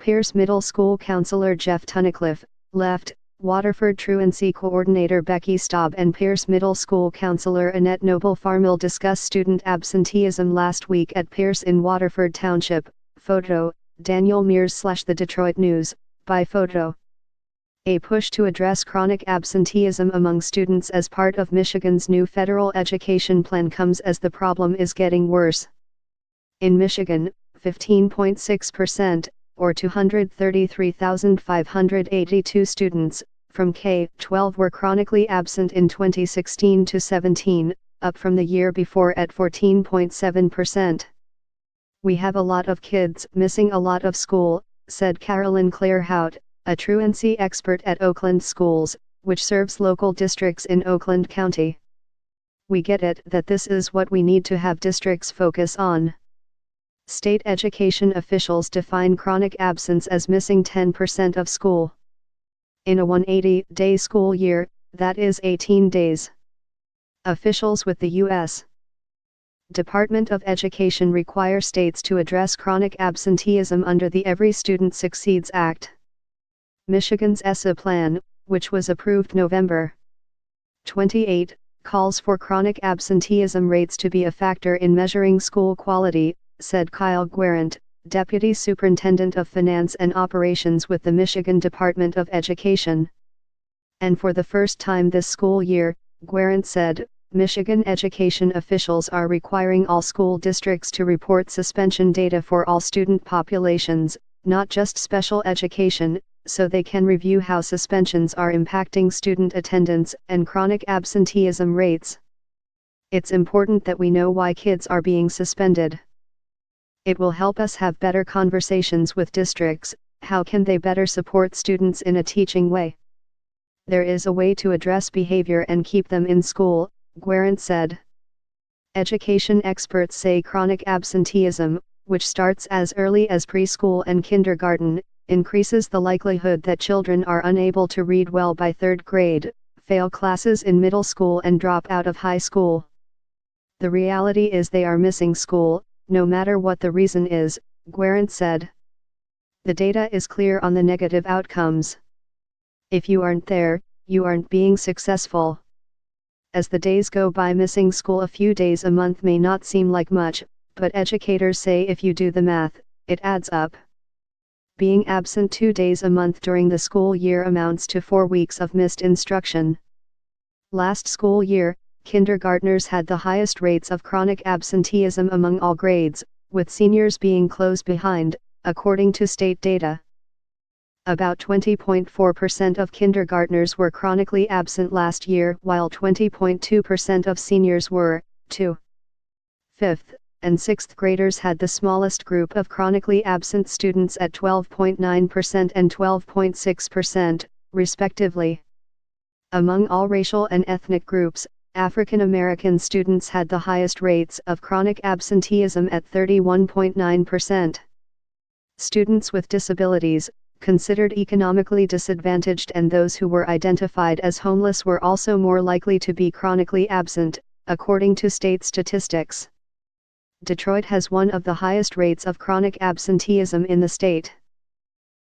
Pierce Middle School Counselor Jeff Tunnicliffe, left, Waterford Truancy Coordinator Becky Staub and Pierce Middle School Counselor Annette Noble-Farmill discussed student absenteeism last week at Pierce in Waterford Township. Photo, Daniel Mears / The Detroit News, by photo. A push to address chronic absenteeism among students as part of Michigan's new federal education plan comes as the problem is getting worse. In Michigan, 15.6%, or 233,582 students, from K-12 were chronically absent in 2016-17, up from the year before at 14.7%. "We have a lot of kids missing a lot of school," said Carolyn Clare-Hout, a truancy expert at Oakland Schools, which serves local districts in Oakland County. "We get it that this is what we need to have districts focus on." State education officials define chronic absence as missing 10% of school. In a 180-day school year, that is 18 days. Officials with the U.S. Department of Education require states to address chronic absenteeism under the Every Student Succeeds Act. Michigan's ESSA plan, which was approved November 28, calls for chronic absenteeism rates to be a factor in measuring school quality, said Kyle Guerrant, Deputy Superintendent of Finance and Operations with the Michigan Department of Education. And for the first time this school year, Guerrant said, Michigan education officials are requiring all school districts to report suspension data for all student populations, not just special education, so they can review how suspensions are impacting student attendance and chronic absenteeism rates. "It's important that we know why kids are being suspended. It will help us have better conversations with districts. How can they better support students in a teaching way? There is a way to address behavior and keep them in school," Guerrant said. Education experts say chronic absenteeism, which starts as early as preschool and kindergarten, increases the likelihood that children are unable to read well by third grade, fail classes in middle school and drop out of high school. "The reality is they are missing school, no matter what the reason is," Guerrant said. "The data is clear on the negative outcomes. If you aren't there, you aren't being successful." As the days go by, missing school a few days a month may not seem like much, but educators say if you do the math, it adds up. Being absent 2 days a month during the school year amounts to 4 weeks of missed instruction. Last school year, kindergartners had the highest rates of chronic absenteeism among all grades, with seniors being close behind, according to state data. About 20.4% of kindergartners were chronically absent last year, while 20.2% of seniors were. 2. 5th and 6th graders had the smallest group of chronically absent students at 12.9% and 12.6%, respectively. Among all racial and ethnic groups, African American students had the highest rates of chronic absenteeism at 31.9%. Students with disabilities, considered economically disadvantaged, and those who were identified as homeless were also more likely to be chronically absent, according to state statistics. Detroit has one of the highest rates of chronic absenteeism in the state.